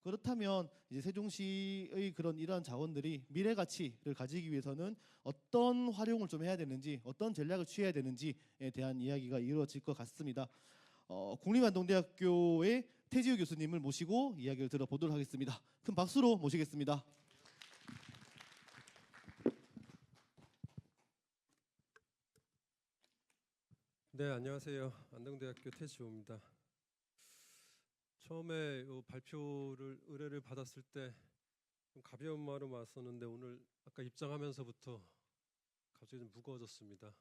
그렇다면 이제 세종시의 그런 이러한 자원들이 미래 가치를 가지기 위해서는 어떤 활용을 좀 해야 되는지, 어떤 전략을 취해야 되는지에 대한 이야기가 이루어질 것 같습니다. 국립안동대학교의 태지우 교수님을 모시고 이야기를 들어보도록 하겠습니다. 큰 박수로 모시겠습니다. 네, 안녕하세요. 안동대학교 태지우입니다. 처음에 이 발표를 의뢰를 받았을 때 좀 가벼운 마음 왔었는데 오늘 아까 입장하면서부터 갑자기 좀 무거워졌습니다.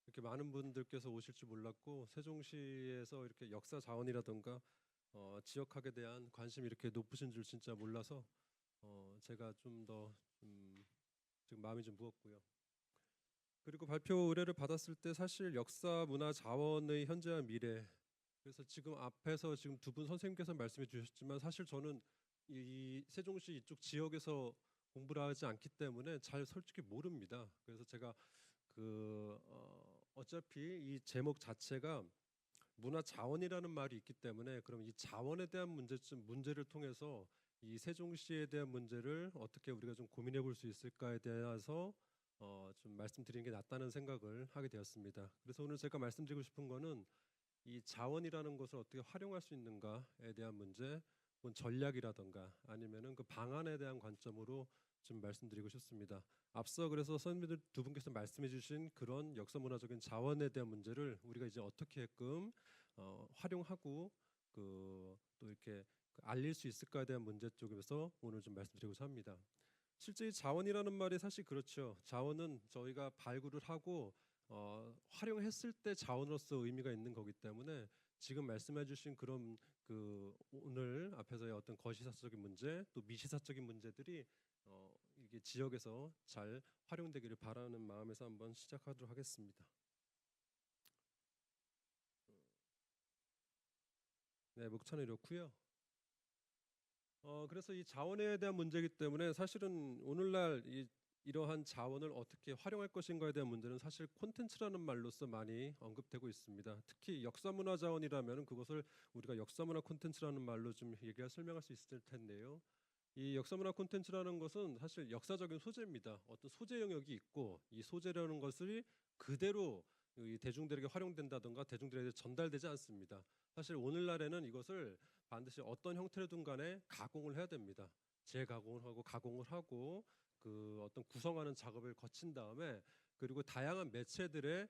이렇게 많은 분들께서 오실 줄 몰랐고 세종시에서 이렇게 역사 자원이라든가 지역학에 대한 관심이 이렇게 높으신 줄 진짜 몰라서 제가 좀 더 지금 마음이 좀 무겁고요. 그리고 발표 의뢰를 받았을 때 사실 역사 문화 자원의 현재와 미래, 그래서 지금 앞에서 지금 두 분 선생님께서 말씀해 주셨지만 사실 저는 이 세종시 이쪽 지역에서 공부를 하지 않기 때문에 잘 솔직히 모릅니다. 그래서 제가 어차피 이 제목 자체가 문화 자원이라는 말이 있기 때문에 그럼 이 자원에 대한 문제를 통해서 이 세종시에 대한 문제를 어떻게 우리가 좀 고민해 볼 수 있을까에 대해서 좀 말씀드리는 게 낫다는 생각을 하게 되었습니다. 그래서 오늘 제가 말씀드리고 싶은 거는 이 자원이라는 것을 어떻게 활용할 수 있는가에 대한 문제, 혹은 전략이라든가 아니면은 그 방안에 대한 관점으로 좀 말씀드리고 싶습니다. 앞서 그래서 선생님들 두 분께서 말씀해주신 그런 역사문화적인 자원에 대한 문제를 우리가 이제 어떻게끔 활용하고 또 이렇게 알릴 수 있을까에 대한 문제 쪽에서 오늘 좀 말씀드리고자 합니다. 실제 이 자원이라는 말이 사실 그렇죠. 자원은 저희가 발굴을 하고 활용했을 때 자원으로서 의미가 있는 거기 때문에 지금 말씀해주신 그런 오늘 앞에서의 어떤 거시사적인 문제 또 미시사적인 문제들이 이게 지역에서 잘 활용되기를 바라는 마음에서 한번 시작하도록 하겠습니다. 네, 목차는 이렇고요. 그래서 이 자원에 대한 문제이기 때문에 사실은 오늘날 이러한 자원을 어떻게 활용할 것인가에 대한 문제는 사실 콘텐츠라는 말로서 많이 언급되고 있습니다. 특히 역사문화 자원이라면 그것을 우리가 역사문화 콘텐츠라는 말로 좀 설명할 수 있을 텐데요. 이 역사문화 콘텐츠라는 것은 사실 역사적인 소재입니다. 어떤 소재 영역이 있고 이 소재라는 것을 그대로 이 대중들에게 활용된다든가 대중들에게 전달되지 않습니다. 사실 오늘날에는 이것을 반드시 어떤 형태로든 간에 가공을 해야 됩니다. 재가공을 하고 가공을 하고 어떤 구성하는 작업을 거친 다음에 그리고 다양한 매체들의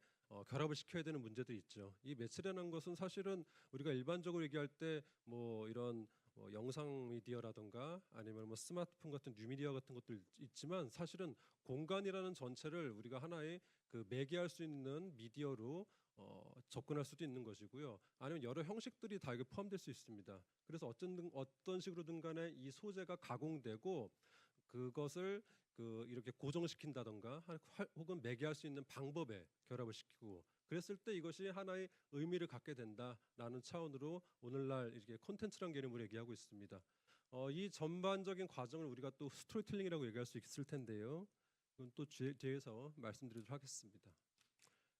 결합을 시켜야 되는 문제도 있죠. 이 매체라는 것은 사실은 우리가 일반적으로 얘기할 때 뭐 이런 영상 미디어라든가 아니면 뭐 스마트폰 같은 뉴미디어 같은 것들 있지만 사실은 공간이라는 전체를 우리가 하나의 매개할 수 있는 미디어로 접근할 수도 있는 것이고요. 아니면 여러 형식들이 다 이게 포함될 수 있습니다. 그래서 어떤 식으로든 간에 이 소재가 가공되고 그것을 이렇게 고정시킨다던가 혹은 매개할 수 있는 방법에 결합을 시키고 그랬을 때 이것이 하나의 의미를 갖게 된다라는 차원으로 오늘날 이렇게 콘텐츠라는 개념으로 얘기하고 있습니다. 이 전반적인 과정을 우리가 또 스토리텔링이라고 얘기할 수 있을 텐데요. 그건 또 뒤에서 말씀드리도록 하겠습니다.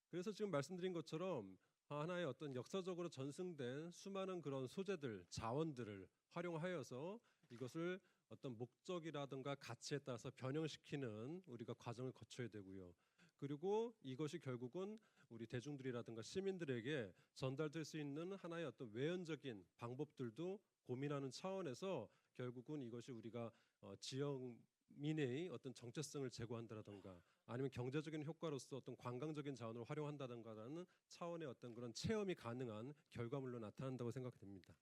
그래서 지금 말씀드린 것처럼 하나의 어떤 역사적으로 전승된 수많은 그런 소재들, 자원들을 활용하여서 이것을 어떤 목적이라든가 가치에 따라서 변형시키는 우리가 과정을 거쳐야 되고요. 그리고 이것이 결국은 우리 대중들이라든가 시민들에게 전달될 수 있는 하나의 어떤 외연적인 방법들도 고민하는 차원에서 결국은 이것이 우리가 지역 민의 어떤 정체성을 제고한다라든가 아니면 경제적인 효과로서 어떤 관광적인 자원을 활용한다든가라는 차원의 어떤 그런 체험이 가능한 결과물로 나타난다고 생각됩니다.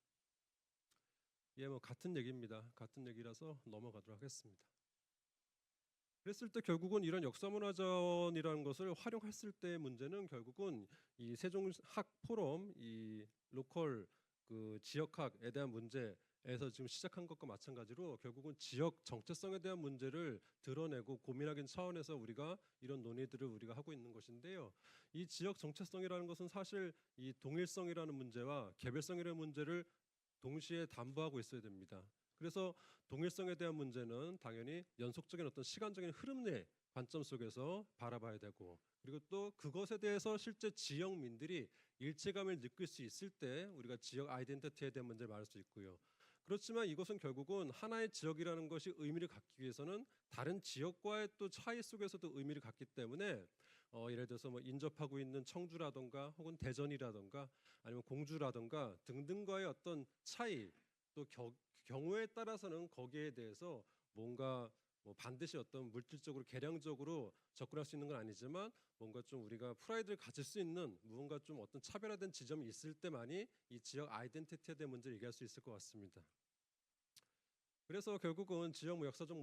예, 뭐 같은 얘기입니다. 같은 얘기라서 넘어가도록 하겠습니다. 그랬을 때 결국은 이런 역사문화자원이라는 것을 활용했을 때의 문제는 결국은 이 세종학 포럼 이 로컬 지역학에 대한 문제에서 지금 시작한 것과 마찬가지로 결국은 지역 정체성에 대한 문제를 드러내고 고민하기 차원에서 우리가 이런 논의들을 우리가 하고 있는 것인데요. 이 지역 정체성이라는 것은 사실 이 동일성이라는 문제와 개별성이라는 문제를 동시에 담보하고 있어야 됩니다. 그래서 동일성에 대한 문제는 당연히 연속적인 어떤 시간적인 흐름의 관점 속에서 바라봐야 되고 그리고 또 그것에 대해서 실제 지역민들이 일체감을 느낄 수 있을 때 우리가 지역 아이덴티티에 대한 문제를 말할 수 있고요. 그렇지만 이것은 결국은 하나의 지역이라는 것이 의미를 갖기 위해서는 다른 지역과의 또 차이 속에서도 의미를 갖기 때문에 예를 들어서 뭐 인접하고 있는 청주라던가 혹은 대전이라던가 아니면 공주라던가 등등과의 어떤 차이 또 경우에 따라서는 거기에 대해서 뭔가 뭐 반드시 어떤 물질적으로 계량적으로 접근할 수 있는 건 아니지만 뭔가 좀 우리가 프라이드를 가질 수 있는 무언가 좀 어떤 차별화된 지점이 있을 때만이 이 지역 아이덴티티에 대한 문제를 얘기할 수 있을 것 같습니다. 그래서 결국은 지역 역사적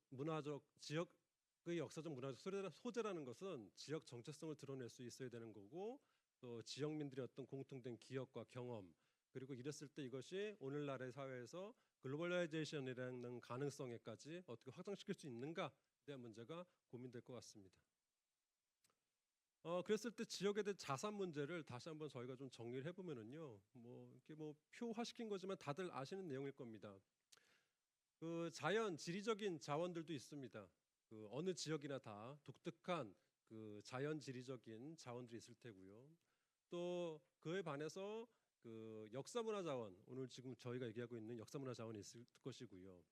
문화적 지역의 역사적 문화적 소재라는 것은 지역 정체성을 드러낼 수 있어야 되는 거고 또 지역민들의 어떤 공통된 기억과 경험 그리고 이랬을 때 이것이 오늘날의 사회에서 글로벌라이제이션이라는 가능성에까지 어떻게 확장시킬 수 있는가에 대한 문제가 고민될 것 같습니다. 그랬을 때 지역에 대한 자산 문제를 다시 한번 저희가 좀 정리를 해보면은요, 뭐 이렇게 뭐 표화시킨 거지만 다들 아시는 내용일 겁니다. 그 자연 지리적인 자원들도 있습니다. 그 어느 지역이나 다 독특한 그 자연 지리적인 자원들이 있을 테고요. 또 그에 반해서 그 역사문화 자원 오늘 지금 저희가 얘기하고 있는 역사문화 자원이 있을 것이고요.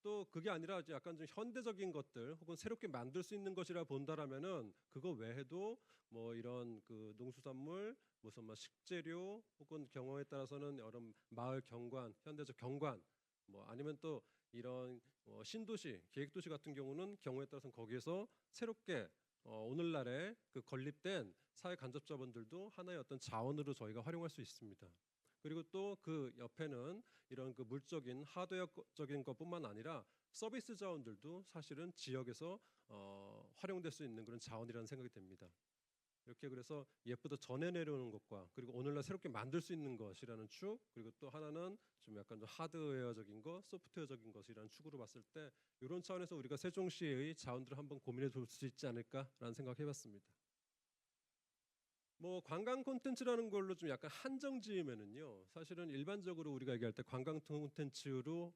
또 그게 아니라 약간 좀 현대적인 것들 혹은 새롭게 만들 수 있는 것이라 본다라면은 그거 외에도 뭐 이런 그 농수산물 무슨 뭐 식재료 혹은 경우에 따라서는 여러 마을 경관 현대적 경관 뭐 아니면 또 이런 신도시 계획도시 같은 경우는 경우에 따라서는 거기에서 새롭게 오늘날의 그 건립된 사회 간접 자본들도 하나의 어떤 자원으로 저희가 활용할 수 있습니다. 그리고 또 그 옆에는 이런 그 물적인 하드웨어적인 것뿐만 아니라 서비스 자원들도 사실은 지역에서 활용될 수 있는 그런 자원이라는 생각이 듭니다. 이렇게 그래서 예쁘다 전해 내려오는 것과 그리고 오늘날 새롭게 만들 수 있는 것이라는 축 그리고 또 하나는 좀 약간 좀 하드웨어적인 것, 소프트웨어적인 것이라는 축으로 봤을 때 이런 차원에서 우리가 세종시의 자원들을 한번 고민해 볼 수 있지 않을까라는 생각해봤습니다. 뭐 관광 콘텐츠라는 걸로 좀 약간 한정 지으면은요 사실은 일반적으로 우리가 얘기할 때 관광 콘텐츠로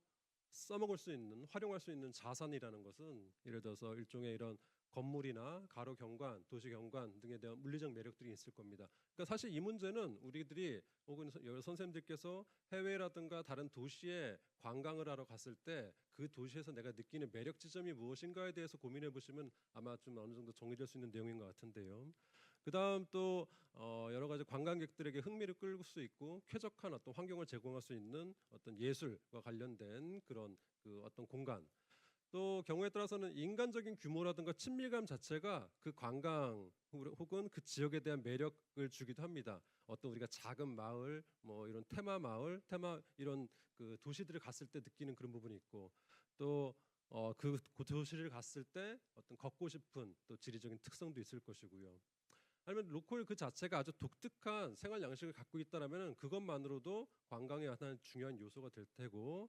써먹을 수 있는 활용할 수 있는 자산이라는 것은 예를 들어서 일종의 이런 건물이나 가로 경관, 도시 경관 등에 대한 물리적 매력들이 있을 겁니다. 그러니까 사실 이 문제는 우리들이 혹은 여러 선생님들께서 해외라든가 다른 도시에 관광을 하러 갔을 때 그 도시에서 내가 느끼는 매력 지점이 무엇인가에 대해서 고민해 보시면 아마 좀 어느 정도 정리될 수 있는 내용인 것 같은데요. 그다음 또 여러 가지 관광객들에게 흥미를 끌 수 있고 쾌적한 어떤 환경을 제공할 수 있는 어떤 예술과 관련된 그런 그 어떤 공간 또 경우에 따라서는 인간적인 규모라든가 친밀감 자체가 그 관광 혹은 그 지역에 대한 매력을 주기도 합니다. 어떤 우리가 작은 마을, 뭐 이런 테마 마을, 테마 이런 그 도시들을 갔을 때 느끼는 그런 부분이 있고 또 그 도시를 갔을 때 어떤 걷고 싶은 또 지리적인 특성도 있을 것이고요. 아니면 로컬 그 자체가 아주 독특한 생활 양식을 갖고 있다라면 그것만으로도 관광의 하나의 중요한 요소가 될 테고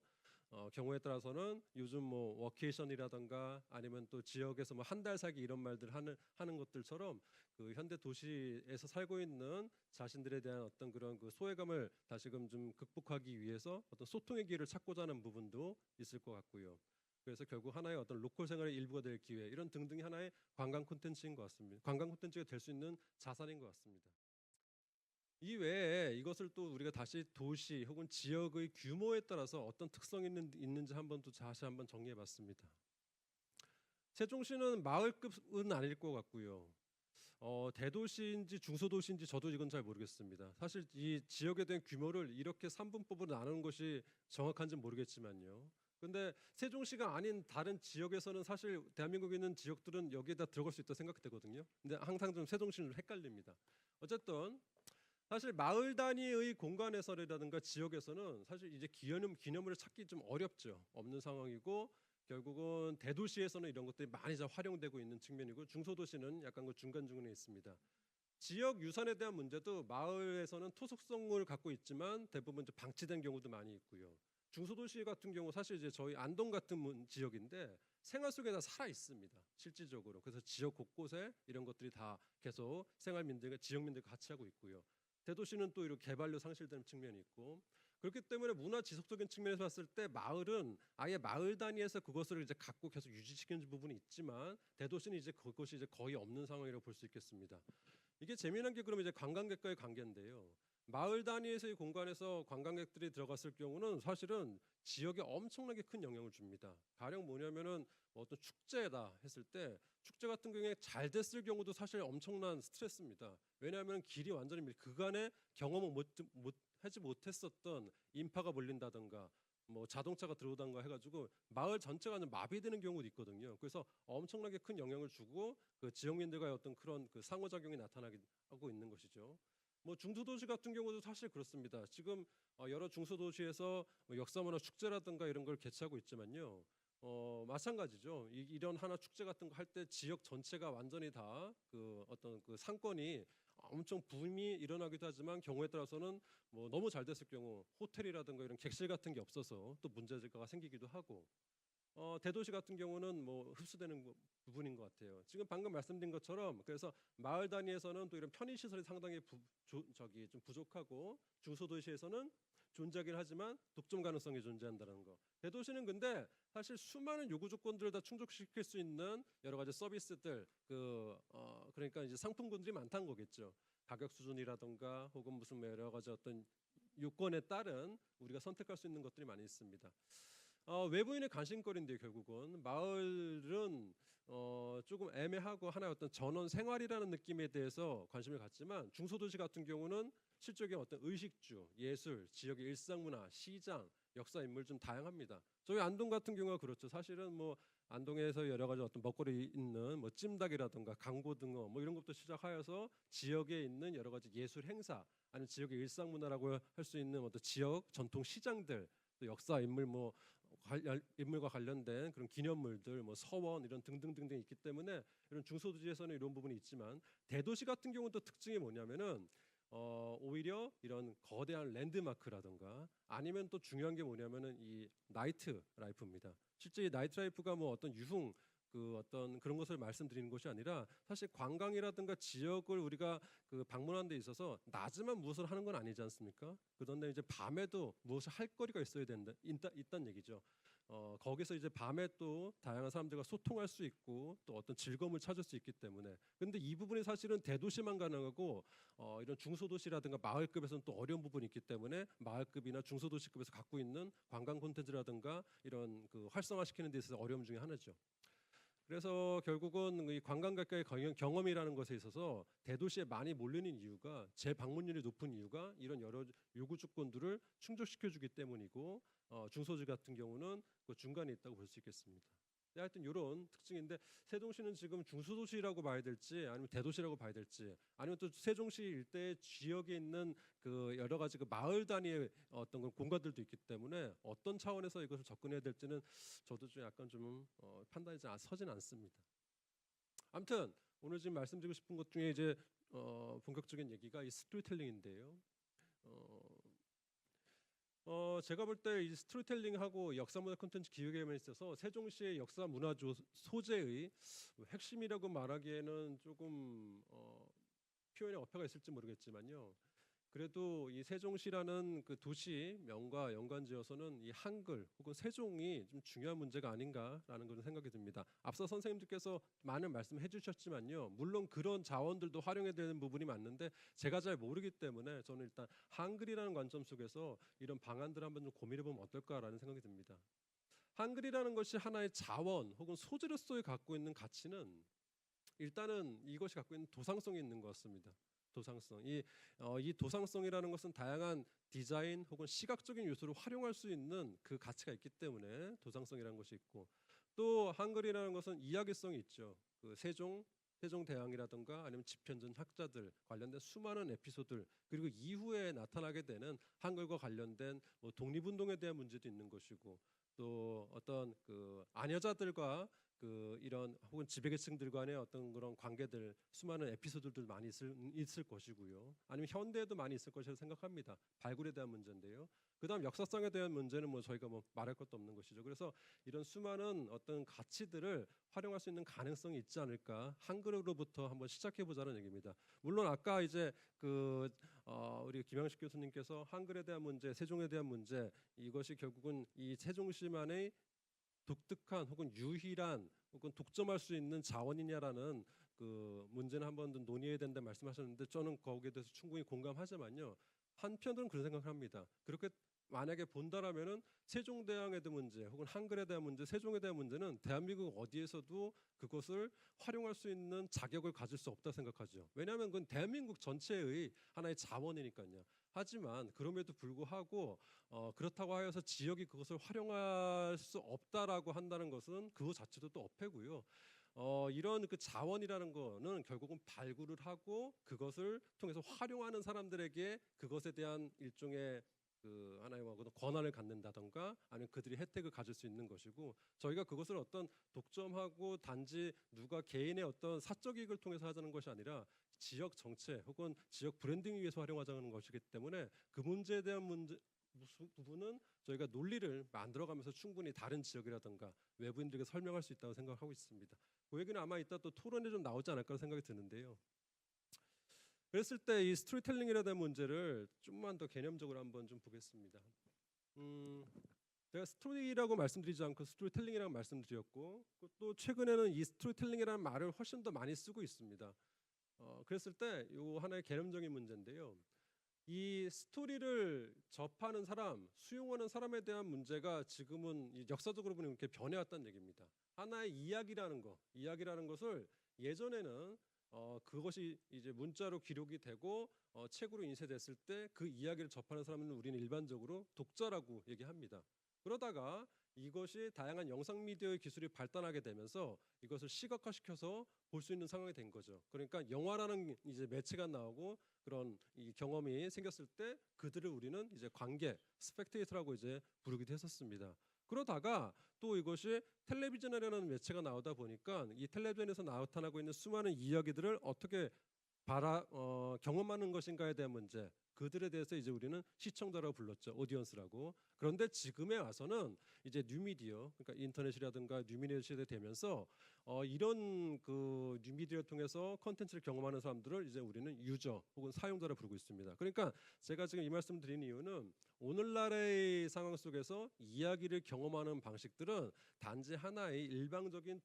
경우에 따라서는 요즘 뭐 워케이션이라던가 아니면 또 지역에서 뭐 한 달 살기 이런 말들 하는 것들처럼 그 현대 도시에서 살고 있는 자신들에 대한 어떤 그런 그 소외감을 다시금 좀 극복하기 위해서 어떤 소통의 기회를 찾고자 하는 부분도 있을 것 같고요. 그래서 결국 하나의 어떤 로컬 생활의 일부가 될 기회 이런 등등이 하나의 관광 콘텐츠인 것 같습니다. 관광 콘텐츠가 될 수 있는 자산인 것 같습니다. 이 외에 이것을 또 우리가 다시 도시 혹은 지역의 규모에 따라서 어떤 특성이 있는지 한번 또 다시 한번 정리해 봤습니다. 세종시는 마을급은 아닐 것 같고요. 대도시인지 중소도시인지 저도 이건 잘 모르겠습니다. 사실 이 지역에 대한 규모를 이렇게 3분법으로 나누는 것이 정확한지 모르겠지만요. 근데 세종시가 아닌 다른 지역에서는 사실 대한민국에 있는 지역들은 여기에다 들어갈 수 있다 생각되거든요. 근데 항상 좀 세종시는 헷갈립니다. 어쨌든 사실 마을 단위의 공간에서라든가 지역에서는 사실 이제 기념물을 찾기 좀 어렵죠. 없는 상황이고 결국은 대도시에서는 이런 것들이 많이 잘 활용되고 있는 측면이고 중소도시는 약간 그 중간중간에 있습니다. 지역 유산에 대한 문제도 마을에서는 토속성을 갖고 있지만 대부분 이제 방치된 경우도 많이 있고요. 중소도시 같은 경우 사실 이제 저희 안동 같은 지역인데 생활 속에 다 살아 있습니다. 실질적으로. 그래서 지역 곳곳에 이런 것들이 다 계속 생활민들과 지역민들과 같이 하고 있고요. 대도시는 또 이렇게 개발료 상실되는 측면이 있고 그렇기 때문에 문화 지속적인 측면에서 봤을 때 마을은 아예 마을 단위에서 그것을 이제 갖고 계속 유지시키는 부분이 있지만 대도시는 이제 그것이 이제 거의 없는 상황이라고 볼 수 있겠습니다. 이게 재미난 게 그러면 이제 관광객과의 관계인데요. 마을 단위에서의 공간에서 관광객들이 들어갔을 경우는 사실은 지역에 엄청나게 큰 영향을 줍니다. 가령 뭐냐면은 뭐 어떤 축제다 했을 때 축제 같은 경우에 잘 됐을 경우도 사실 엄청난 스트레스입니다. 왜냐하면 길이 완전히 그간에 경험을 하지 못했었던 인파가 몰린다던가 뭐 자동차가 들어오던가 해가지고 마을 전체가 완전 마비되는 경우도 있거든요. 그래서 엄청나게 큰 영향을 주고 그 지역민들과의 어떤 그런 그 상호작용이 나타나고 있는 것이죠. 뭐 중소도시 같은 경우도 사실 그렇습니다. 지금 여러 중소도시에서 뭐 역사문화 축제라든가 이런 걸 개최하고 있지만요. 마찬가지죠. 이런 하나 축제 같은 거 할 때 지역 전체가 완전히 다 그 어떤 그 상권이 엄청 붐이 일어나기도 하지만 경우에 따라서는 뭐 너무 잘 됐을 경우 호텔이라든가 이런 객실 같은 게 없어서 또 문제가 생기기도 하고 대도시 같은 경우는 뭐 흡수되는 부분인 것 같아요. 지금 방금 말씀드린 것처럼 그래서 마을 단위에서는 또 이런 편의 시설이 상당히 좀 부족하고 중소도시에서는 존재하긴 하지만 독점 가능성이 존재한다는 거. 대도시는 근데 사실 수많은 요구 조건들을 다 충족시킬 수 있는 여러 가지 서비스들 그러니까 이제 상품군들이 많다는 거겠죠. 가격 수준이라든가 혹은 무슨 여러 가지 어떤 요건에 따른 우리가 선택할 수 있는 것들이 많이 있습니다. 외부인의 관심거리인데 결국은 마을은 조금 애매하고 하나의 어떤 전원 생활이라는 느낌에 대해서 관심을 갖지만 중소도시 같은 경우는 실적인 어떤 의식주, 예술, 지역의 일상문화, 시장, 역사 인물 좀 다양합니다. 저희 안동 같은 경우가 그렇죠. 사실은 뭐 안동에서 여러 가지 어떤 먹거리 있는 뭐 찜닭이라든가 강고등어 뭐 이런 것부터 시작하여서 지역에 있는 여러 가지 예술 행사 아니면 지역의 일상문화라고 할 수 있는 어떤 지역 전통 시장들 또 역사 인물 뭐 인물과 관련된 그런 기념물들, 뭐 서원 이런 등등등등 있기 때문에 이런 중소도시에서는 이런 부분이 있지만 대도시 같은 경우는 또 특징이 뭐냐면은 오히려 이런 거대한 랜드마크라든가 아니면 또 중요한 게 뭐냐면은 이 나이트 라이프입니다. 실제 이 나이트 라이프가 뭐 어떤 유흥 그 어떤 그런 것을 말씀드리는 것이 아니라 사실 관광이라든가 지역을 우리가 그 방문하는 데 있어서 낮에만 무엇을 하는 건 아니지 않습니까? 그런데 이제 밤에도 무엇을 할 거리가 있어야 된다 있다는 얘기죠. 거기서 이제 밤에 또 다양한 사람들과 소통할 수 있고 또 어떤 즐거움을 찾을 수 있기 때문에 근데 이 부분이 사실은 대도시만 가능하고 이런 중소도시라든가 마을급에서는 또 어려운 부분이 있기 때문에 마을급이나 중소도시급에서 갖고 있는 관광 콘텐츠라든가 이런 그 활성화시키는 데 있어서 어려움 중에 하나죠. 그래서 결국은 이 관광객과의 경험이라는 것에 있어서 대도시에 많이 몰리는 이유가 재방문율이 높은 이유가 이런 여러 요구 조건들을 충족시켜주기 때문이고 중소지 같은 경우는 그 중간에 있다고 볼 수 있겠습니다. 네, 하여튼 이런 특징인데 세종시는 지금 중소도시라고 봐야 될지 아니면 대도시라고 봐야 될지 아니면 또 세종시 일대 지역에 있는 그 여러 가지 그 마을 단위의 어떤 그 공간들도 있기 때문에 어떤 차원에서 이것을 접근해야 될지는 저도 좀 약간 좀 판단이 잘 서진 않습니다. 아무튼 오늘 지금 말씀드리고 싶은 것 중에 이제 본격적인 얘기가 이 스토리텔링인데요. 제가 볼 때 이 스토리텔링하고 역사문화 콘텐츠 기획에만 있어서 세종시의 역사 문화 소재의 핵심이라고 말하기에는 조금 표현에 어폐가 있을지 모르겠지만요. 그래도 이 세종시라는 그 도시 명과 연관지어서는 이 한글 혹은 세종이 좀 중요한 문제가 아닌가라는 그런 생각이 듭니다. 앞서 선생님들께서 많은 말씀해 주셨지만요. 물론 그런 자원들도 활용해야 되는 부분이 맞는데 제가 잘 모르기 때문에 저는 일단 한글이라는 관점 속에서 이런 방안들을 한번 좀 고민해 보면 어떨까라는 생각이 듭니다. 한글이라는 것이 하나의 자원 혹은 소재로서의 갖고 있는 가치는 일단은 이것이 갖고 있는 도상성이 있는 것 같습니다. 도상성. 이 도상성이라는 것은 다양한 디자인 혹은 시각적인 요소를 활용할 수 있는 그 가치가 있기 때문에 도상성이라는 것이 있고 또 한글이라는 것은 이야기성이 있죠. 그 세종대왕이라든가 아니면 집현전 학자들 관련된 수많은 에피소드들 그리고 이후에 나타나게 되는 한글과 관련된 뭐 독립운동에 대한 문제도 있는 것이고 또 어떤 그 아녀자들과 그 이런 혹은 지배계층들 간의 어떤 그런 관계들 수많은 에피소드들 많이 있을 것이고요. 아니면 현대에도 많이 있을 것이라고 생각합니다. 발굴에 대한 문제인데요. 그다음 역사성에 대한 문제는 뭐 저희가 뭐 말할 것도 없는 것이죠. 그래서 이런 수많은 어떤 가치들을 활용할 수 있는 가능성이 있지 않을까 한글으로부터 한번 시작해 보자는 얘기입니다. 물론 아까 이제 우리 김양식 교수님께서 한글에 대한 문제, 세종에 대한 문제 이것이 결국은 이 세종시만의 독특한 혹은 유일한 혹은 독점할 수 있는 자원이냐라는 그 문제는 한번 더 논의해야 된다 말씀하셨는데 저는 거기에 대해서 충분히 공감하지만요. 한편으로는 그런 생각을 합니다. 그렇게 만약에 본다라면은 세종대왕에 대한 문제 혹은 한글에 대한 문제, 세종에 대한 문제는 대한민국 어디에서도 그것을 활용할 수 있는 자격을 가질 수 없다 생각하죠. 왜냐하면 그건 대한민국 전체의 하나의 자원이니까요. 하지만 그럼에도 불구하고 그렇다고 하여서 지역이 그것을 활용할 수 없다라고 한다는 것은 그것 자체도 또 어폐고요. 이런 그 자원이라는 거는 결국은 발굴을 하고 그것을 통해서 활용하는 사람들에게 그것에 대한 일종의 그 하나의 뭐 권한을 갖는다던가 아니면 그들이 혜택을 가질 수 있는 것이고 저희가 그것을 어떤 독점하고 단지 누가 개인의 어떤 사적 이익을 통해서 하자는 것이 아니라 지역 정체 혹은 지역 브랜딩 위해서 활용하자는 것이기 때문에 그 문제에 대한 무슨 부분은 저희가 논리를 만들어가면서 충분히 다른 지역이라든가 외부인들에게 설명할 수 있다고 생각하고 있습니다. 그 얘기는 아마 이따 또 토론에 좀 나오지 않을까 생각이 드는데요. 그랬을 때 이 스토리텔링이라는 문제를 좀만 더 개념적으로 한번 좀 보겠습니다. 제가 스토리라고 말씀드리지 않고 스토리텔링이라고 말씀드렸고 또 최근에는 이 스토리텔링이라는 말을 훨씬 더 많이 쓰고 있습니다. 그랬을 때 이 하나의 개념적인 문제인데요. 이 스토리를 접하는 사람, 수용하는 사람에 대한 문제가 지금은 역사적으로 보면 이렇게 변해왔다는 얘기입니다. 하나의 이야기라는 것을 예전에는 그것이 이제 문자로 기록이 되고 책으로 인쇄됐을 때 그 이야기를 접하는 사람은 우리는 일반적으로 독자라고 얘기합니다. 그러다가 이것이 다양한 영상 미디어의 기술이 발달하게 되면서 이것을 시각화시켜서 볼 수 있는 상황이 된 거죠. 그러니까 영화라는 이제 매체가 나오고 그런 이 경험이 생겼을 때 그들을 우리는 이제 관객, 스펙테이터라고 이제 부르기도 했었습니다. 그러다가 또 이것이 텔레비전이라는 매체가 나오다 보니까 이 텔레비전에서 나타나고 있는 수많은 이야기들을 어떻게 경험하는 것인가에 대한 문제, 그들에 대해서 이제 우리는 시청자라고 불렀죠. 오디언스라고. 그런데 지금에 와서는 이제 뉴미디어, 그러니까 인터넷이라든가 뉴미디어 시대 되면서 이런 그 뉴미디어를 통해서 컨텐츠를 경험하는 사람들을 이제 우리는 유저 혹은 사용자로 부르고 있습니다. 그러니까 제가 지금 이 말씀 드린 이유는 오늘날의 상황 속에서 이야기를 경험하는 방식들은 단지 하나의 일방적인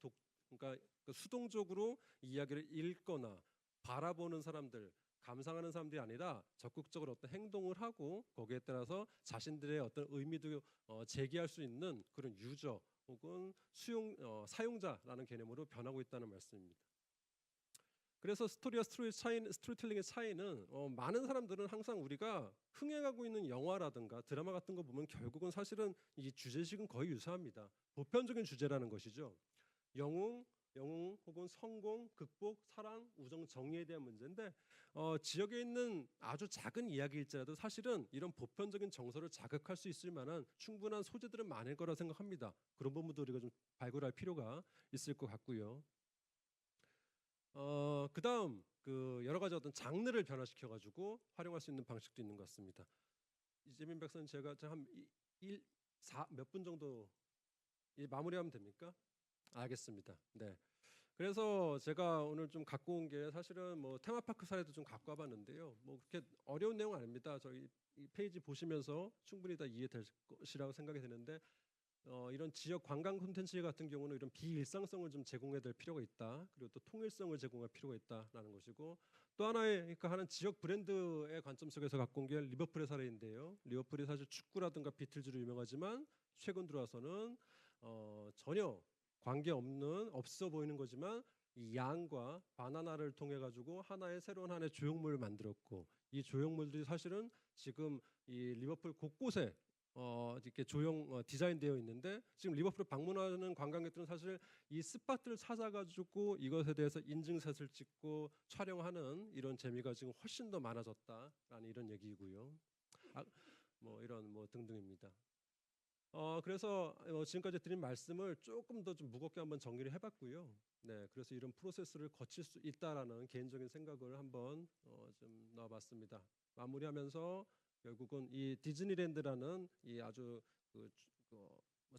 그러니까 수동적으로 이야기를 읽거나 바라보는 사람들, 감상하는 사람들이 아니라 적극적으로 어떤 행동을 하고 거기에 따라서 자신들의 어떤 의미도 제기할 수 있는 그런 유저 혹은 사용자라는 개념으로 변하고 있다는 말씀입니다. 그래서 스토리와 스토리텔링의 차이는 많은 사람들은 항상 우리가 흥행하고 있는 영화라든가 드라마 같은 거 보면 결국은 사실은 이 주제식은 거의 유사합니다. 보편적인 주제라는 것이죠. 영웅 혹은 성공, 극복, 사랑, 우정, 정의에 대한 문제인데 지역에 있는 아주 작은 이야기일지라도 사실은 이런 보편적인 정서를 자극할 수 있을 만한 충분한 소재들은 많을 거라 생각합니다. 그런 부분도 우리가 좀 발굴할 필요가 있을 것 같고요. 그다음 그 여러 가지 어떤 장르를 변화시켜 가지고 활용할 수 있는 방식도 있는 것 같습니다. 이재민 박사님 제가 몇 분 정도 마무리하면 됩니까? 알겠습니다. 네. 그래서 제가 오늘 좀 갖고 온 게 사실은 뭐 테마파크 사례도 좀 갖고 와봤는데요. 뭐 그렇게 어려운 내용은 아닙니다. 저희 이 페이지 보시면서 충분히 다 이해될 것이라고 생각이 되는데 이런 지역 관광 콘텐츠 같은 경우는 이런 비일상성을 좀 제공해야 될 필요가 있다. 그리고 또 통일성을 제공할 필요가 있다라는 것이고 또 하나의 그러니까 하는 지역 브랜드의 관점 속에서 갖고 온 게 리버풀의 사례인데요. 리버풀이 사실 축구라든가 비틀즈로 유명하지만 최근 들어와서는 전혀 관계 없어 보이는 거지만 이 양과 바나나를 통해 가지고 하나의 새로운 하나의 조형물을 만들었고 이 조형물들이 사실은 지금 이 리버풀 곳곳에 이렇게 디자인되어 있는데 지금 리버풀을 방문하는 관광객들은 사실 이 스팟들을 찾아가지고 이것에 대해서 인증샷을 찍고 촬영하는 이런 재미가 지금 훨씬 더 많아졌다라는 이런 얘기이고요. 뭐 이런 뭐 등등입니다. 그래서 지금까지 드린 말씀을 조금 더 좀 무겁게 한번 정리를 해봤고요. 네, 그래서 이런 프로세스를 거칠 수 있다라는 개인적인 생각을 한번 좀 넣어봤습니다. 마무리하면서 결국은 이 디즈니랜드라는 이 아주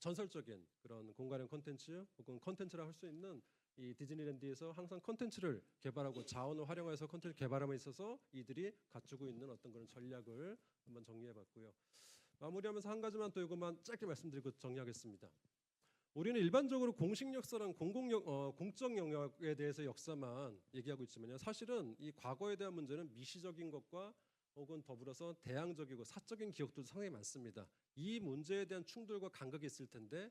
전설적인 그런 공간형 콘텐츠 혹은 컨텐츠라 할 수 있는 이 디즈니랜드에서 항상 컨텐츠를 개발하고 자원을 활용해서 컨텐츠 개발함에 있어서 이들이 갖추고 있는 어떤 그런 전략을 한번 정리해봤고요. 마무리하면서 한 가지만 또 이것만 짧게 말씀드리고 정리하겠습니다. 우리는 일반적으로 공식 역사랑 공적 영역에 대해서 역사만 얘기하고 있지만요. 사실은 이 과거에 대한 문제는 미시적인 것과 혹은 더불어서 대항적이고 사적인 기억도 상당히 많습니다. 이 문제에 대한 충돌과 간극이 있을 텐데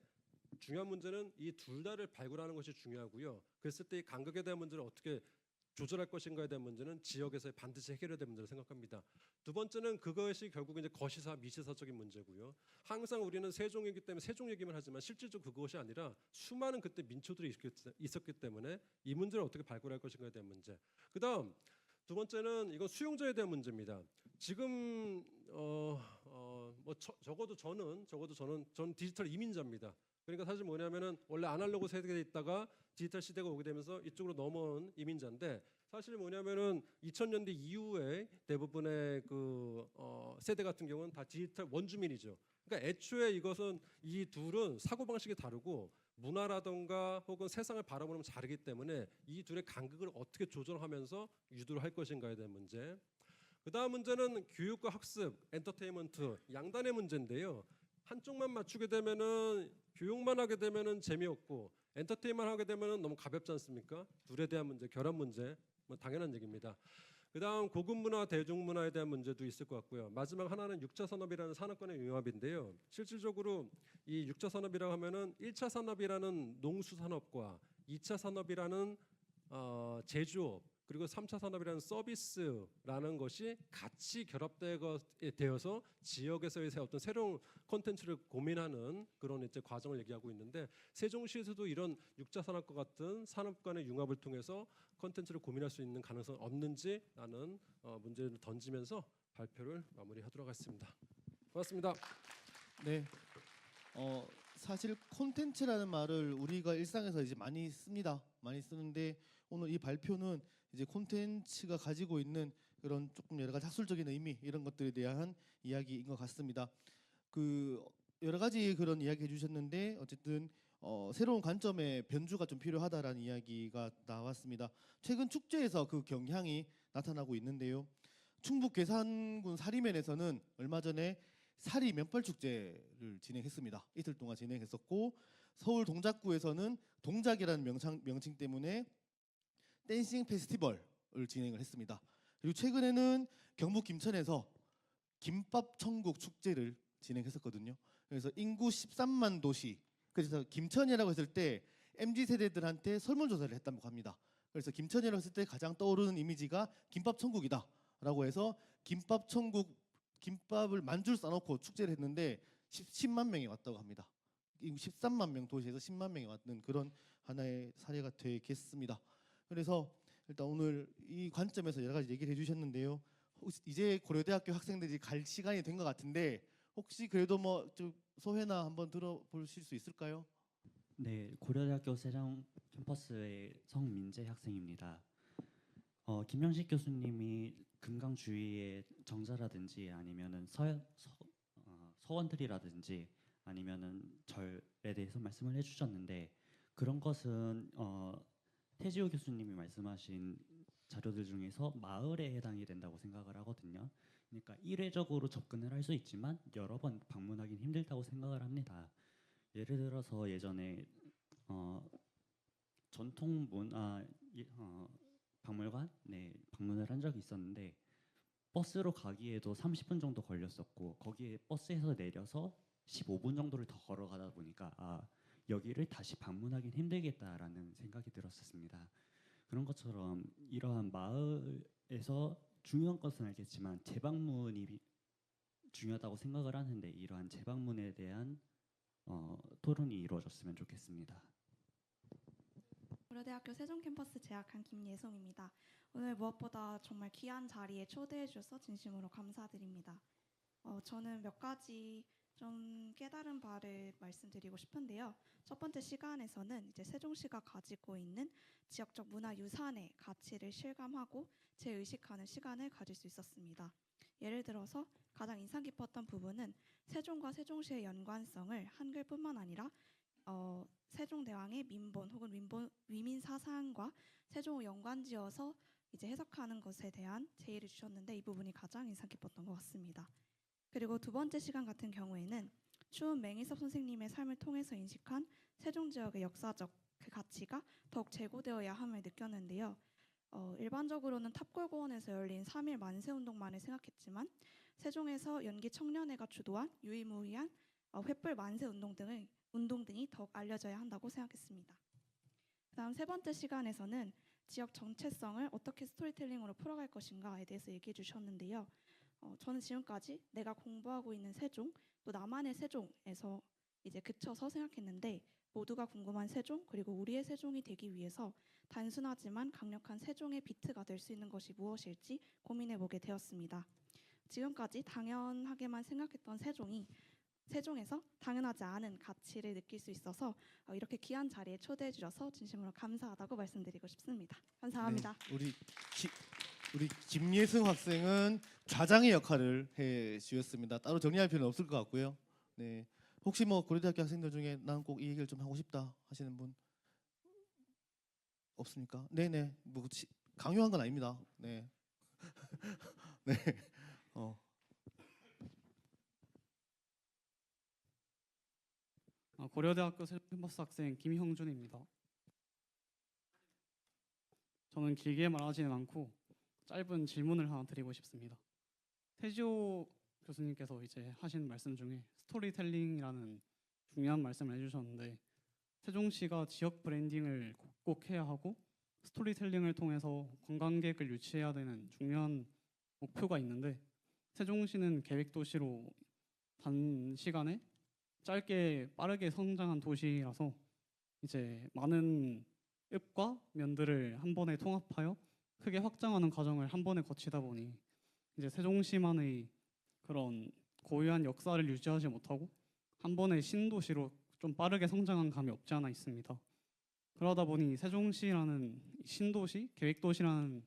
중요한 문제는 이 둘 다를 발굴하는 것이 중요하고요. 그랬을 때 이 간극에 대한 문제를 어떻게 조절할 것인가에 대한 문제는 지역에서 반드시 해결해야 될 문제라고 생각합니다. 두 번째는 그것이 결국 이제 거시사 미시사적인 문제고요. 항상 우리는 세종이기 때문에 세종 얘기만 하지만 실질적으로 그것이 아니라 수많은 그때 민초들이 있었기 때문에 이 문제를 어떻게 발굴할 것인가에 대한 문제. 그다음 두 번째는 이건 수용자에 대한 문제입니다. 지금 적어도 저는 디지털 이민자입니다. 그러니까 사실 뭐냐면은 원래 아날로그 세대에 있다가 디지털 시대가 오게 되면서 이쪽으로 넘어온 이민자인데 사실 뭐냐면은 2000년대 이후에 대부분의 세대 같은 경우는 다 디지털 원주민이죠. 그러니까 애초에 이것은 이 둘은 사고 방식이 다르고 문화라던가 혹은 세상을 바라보는 게 다르기 때문에 이 둘의 간극을 어떻게 조절하면서 유도를 할 것인가에 대한 문제. 그다음 문제는 교육과 학습, 엔터테인먼트 양단의 문제인데요. 한쪽만 맞추게 되면은 교육만 하게 되면은 재미없고 엔터테인먼트 하게 되면은 너무 가볍지 않습니까? 둘에 대한 문제, 결합 문제, 뭐 당연한 얘기입니다. 그다음 고급 문화, 대중 문화에 대한 문제도 있을 것 같고요. 마지막 하나는 6차 산업이라는 산업관의 융합인데요. 실질적으로 이 6차 산업이라고 하면은 1차 산업이라는 농수 산업과 2차 산업이라는 제조업 그리고 3차 산업이라는 서비스라는 것이 같이 결합되어서 지역에서의 어떤 새로운 콘텐츠를 고민하는 그런 이제 과정을 얘기하고 있는데 세종시에서도 이런 6차 산업과 같은 산업 간의 융합을 통해서 콘텐츠를 고민할 수 있는 가능성이 없는지라는 문제를 던지면서 발표를 마무리하도록 하겠습니다. 고맙습니다. 네. 사실 콘텐츠라는 말을 우리가 일상에서 이제 많이 씁니다. 많이 쓰는데 오늘 이 발표는 이제 콘텐츠가 가지고 있는 그런 조금 여러 가지 학술적인 의미 이런 것들에 대한 이야기인 것 같습니다. 그 여러 가지 그런 이야기 해주셨는데 어쨌든 새로운 관점의 변주가 좀 필요하다라는 이야기가 나왔습니다. 최근 축제에서 그 경향이 나타나고 있는데요. 충북 괴산군 사리면에서는 얼마 전에 사리 면발 축제를 진행했습니다. 이틀 동안 진행했었고 서울 동작구에서는 동작이라는 명칭 때문에 댄싱 페스티벌을 진행을 했습니다. 그리고 최근에는 경북 김천에서 김밥 천국 축제를 진행했었거든요. 그래서 인구 13만 도시. 그래서 김천이라고 했을 때 MZ 세대들한테 설문조사를 했다고 합니다. 그래서 김천이라고 했을 때 가장 떠오르는 이미지가 김밥 천국이다라고 해서 김밥 천국 김밥을 만줄 싸놓고 축제를 했는데 10만 명이 왔다고 합니다. 13만 명 도시에서 10만 명이 왔는 그런 하나의 사례가 되겠습니다. 그래서 일단 오늘 이 관점에서 여러 가지 얘기를 해주셨는데요. 이제 고려대학교 학생들이 갈 시간이 된 것 같은데 혹시 그래도 뭐 좀 소회나 한번 들어보실 수 있을까요? 네, 고려대학교 세종 캠퍼스의 성민재 학생입니다. 김영식 교수님이 금강 주위의 정자라든지 아니면은 서원들이라든지 아니면은 절에 대해서 말씀을 해주셨는데 그런 것은 태지호 교수님이 말씀하신 자료들 중에서 마을에 해당이 된다고 생각을 하거든요. 그러니까 일회적으로 접근을 할 수 있지만 여러 번 방문하기는 힘들다고 생각을 합니다. 예를 들어서 예전에 전통문화 박물관 방문을 한 적이 있었는데 버스로 가기에도 30분 정도 걸렸었고 거기에 버스에서 내려서 15분 정도를 더 걸어가다 보니까 여기를 다시 방문하기는 힘들겠다라는 생각이 들었었습니다. 그런 것처럼 이러한 마을에서 중요한 것은 알겠지만 재방문이 중요하다고 생각을 하는데 이러한 재방문에 대한 토론이 이루어졌으면 좋겠습니다. 고려대학교 세종 캠퍼스 재학한 김예송입니다. 오늘 무엇보다 정말 귀한 자리에 초대해 주셔서 진심으로 감사드립니다. 저는 몇 가지 좀 깨달은 바를 말씀드리고 싶은데요. 첫 번째 시간에서는 이제 세종시가 가지고 있는 지역적 문화유산의 가치를 실감하고 재의식하는 시간을 가질 수 있었습니다. 예를 들어서 가장 인상 깊었던 부분은 세종과 세종시의 연관성을 한글뿐만 아니라 세종대왕의 민본 혹은 위민 사상과 세종을 연관지어서 이제 해석하는 것에 대한 제의를 주셨는데 이 부분이 가장 인상 깊었던 것 같습니다. 그리고 두 번째 시간 같은 경우에는 추운 맹희섭 선생님의 삶을 통해서 인식한 세종 지역의 역사적 그 가치가 더욱 제고되어야 함을 느꼈는데요. 일반적으로는 탑골고원에서 열린 3일 만세운동만을 생각했지만 세종에서 연기 청년회가 주도한 유일무이한 횃불 운동 등이 더욱 알려져야 한다고 생각했습니다. 그다음 세 번째 시간에서는 지역 정체성을 어떻게 스토리텔링으로 풀어갈 것인가에 대해서 얘기해 주셨는데요. 저는 지금까지 내가 공부하고 있는 세종, 또 나만의 세종에서 이제 그쳐서 생각했는데 모두가 궁금한 세종, 그리고 우리의 세종이 되기 위해서 단순하지만 강력한 세종의 비트가 될 수 있는 것이 무엇일지 고민해 보게 되었습니다. 지금까지 당연하게만 생각했던 세종에서 당연하지 않은 가치를 느낄 수 있어서 이렇게 귀한 자리에 초대해 주셔서 진심으로 감사하다고 말씀드리고 싶습니다. 감사합니다. 네, 우리 김예승 학생은 좌장의 역할을 해 주셨습니다. 따로 정리할 필요는 없을 것 같고요. 네, 혹시 뭐 고려대학교 학생들 중에 나는 꼭 이 얘기를 좀 하고 싶다 하시는 분 없습니까? 네네, 뭐 강요한 건 아닙니다. 네, 네, 고려대학교 세종캠퍼스 학생 김형준입니다. 저는 길게 말하지는 않고 짧은 질문을 하나 드리고 싶습니다. 태지호 교수님께서 이제 하신 말씀 중에 스토리텔링이라는 중요한 말씀을 해주셨는데 세종시가 지역 브랜딩을 꼭 해야 하고 스토리텔링을 통해서 관광객을 유치해야 되는 중요한 목표가 있는데 세종시는 계획도시로 단시간에 짧게 빠르게 성장한 도시라서 이제 많은 읍과 면들을 한 번에 통합하여 크게 확장하는 과정을 한 번에 거치다 보니 이제 세종시만의 그런 고유한 역사를 유지하지 못하고 한 번에 신도시로 좀 빠르게 성장한 감이 없지 않아 있습니다. 그러다 보니 세종시라는 신도시, 계획도시라는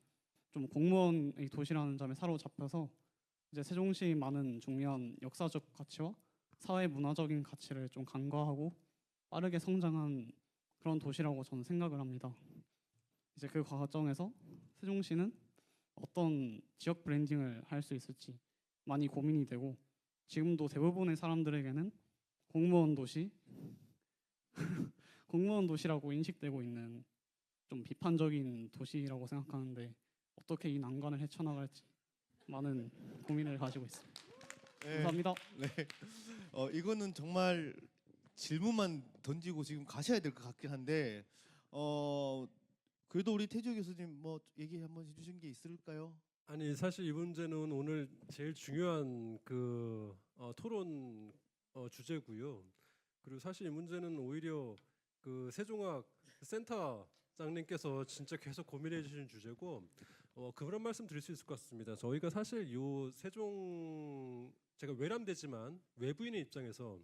좀 공무원의 도시라는 점에 사로잡혀서 이제 세종시 많은 중요한 역사적 가치와 사회 문화적인 가치를 좀 간과하고 빠르게 성장한 그런 도시라고 저는 생각을 합니다. 이제 그 과정에서 세종시는 어떤 지역 브랜딩을 할 수 있을지 많이 고민이 되고 지금도 대부분의 사람들에게는 공무원 도시, 공무원 도시라고 인식되고 있는 좀 비판적인 도시라고 생각하는데 어떻게 이 난관을 헤쳐나갈지 많은 고민을 가지고 있습니다. 네. 감사합니다. 네. 이거는 정말 질문만 던지고 지금 가셔야 될 것 같긴 한데 그래도 우리 태주 교수님 뭐 얘기 한번 해주신 게 있을까요? 아니 사실 이 문제는 오늘 제일 중요한 그 토론 주제고요. 그리고 사실 이 문제는 오히려 그 세종학 센터장님께서 진짜 계속 고민해 주신 주제고 그런 말씀 드릴 수 있을 것 같습니다. 저희가 사실 요 세종 제가 외람되지만 외부인의 입장에서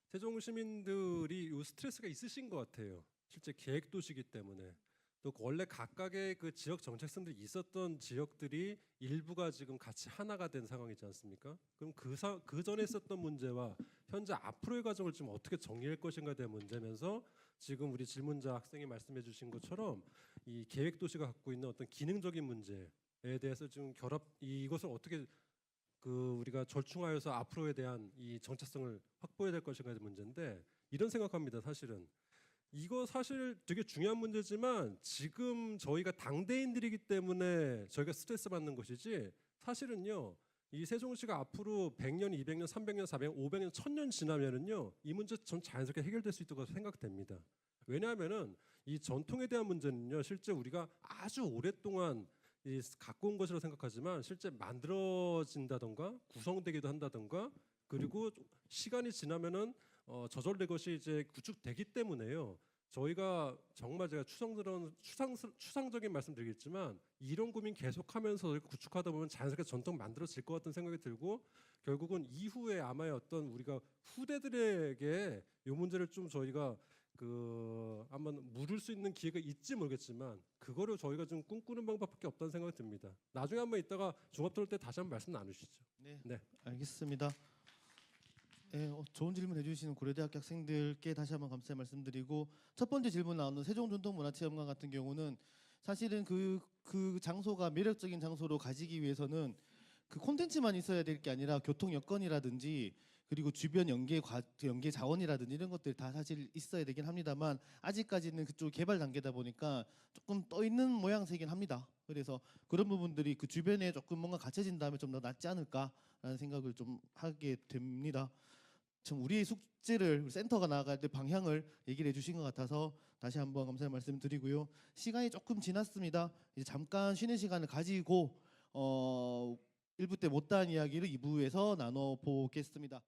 세종 시민들이 요 스트레스가 있으신 것 같아요. 실제 계획도시기 때문에 또 원래 각각의 그 지역 정체성들이 있었던 지역들이 일부가 지금 같이 하나가 된 상황이지 않습니까? 그럼 그 전에 있었던 문제와 현재 앞으로의 과정을 좀 어떻게 정리할 것인가에 대한 문제면서 지금 우리 질문자 학생이 말씀해주신 것처럼 이 계획도시가 갖고 있는 어떤 기능적인 문제에 대해서 지금 이것을 어떻게 그 우리가 절충하여서 앞으로에 대한 이 정체성을 확보해야 될 것인가의 문제인데 이런 생각합니다. 사실은 이거 사실 되게 중요한 문제지만 지금 저희가 당대인들이기 때문에 저희가 스트레스 받는 것이지 사실은요 이 세종시가 앞으로 100년, 200년, 300년, 400년, 500년, 1000년 지나면은요 이 문제 전 자연스럽게 해결될 수 있다고 생각됩니다. 왜냐하면은 이 전통에 대한 문제는요 실제 우리가 아주 오랫동안 갖고 온 것이라고 생각하지만 실제 만들어진다던가 구성되기도 한다던가 그리고 시간이 지나면은 저절된 것이 이제 구축되기 때문에요. 저희가 정말 제가 추상적인 말씀드리겠지만 이런 고민 계속하면서 구축하다 보면 자연스럽게 전통 만들어질 것 같은 생각이 들고 결국은 이후에 아마 어떤 우리가 후대들에게 이 문제를 좀 저희가 한번 물을 수 있는 기회가 있지 모르겠지만 그거를 저희가 좀 꿈꾸는 방법밖에 없다는 생각이 듭니다. 나중에 한번 이따가 종합토론 때 다시 한번 말씀 나누시죠. 네. 알겠습니다. 네, 좋은 질문 해주시는 고려대학교 학생들께 다시 한번 감사의 말씀드리고 첫 번째 질문 나오는 세종전통문화체험관 같은 경우는 사실은 그 장소가 매력적인 장소로 가지기 위해서는 그 콘텐츠만 있어야 될 게 아니라 교통 여건이라든지 그리고 주변 연계 자원이라든지 이런 것들이 다 사실 있어야 되긴 합니다만 아직까지는 그쪽 개발 단계다 보니까 조금 떠 있는 모양새긴 합니다. 그래서 그런 부분들이 그 주변에 조금 뭔가 갖춰진 다음에 좀 더 낫지 않을까라는 생각을 좀 하게 됩니다. 참 우리의 숙제를 센터가 나아갈 때 방향을 얘기를 해주신 것 같아서 다시 한번 감사의 말씀드리고요. 시간이 조금 지났습니다. 이제 잠깐 쉬는 시간을 가지고 1부 때 못다한 이야기를 2부에서 나눠보겠습니다.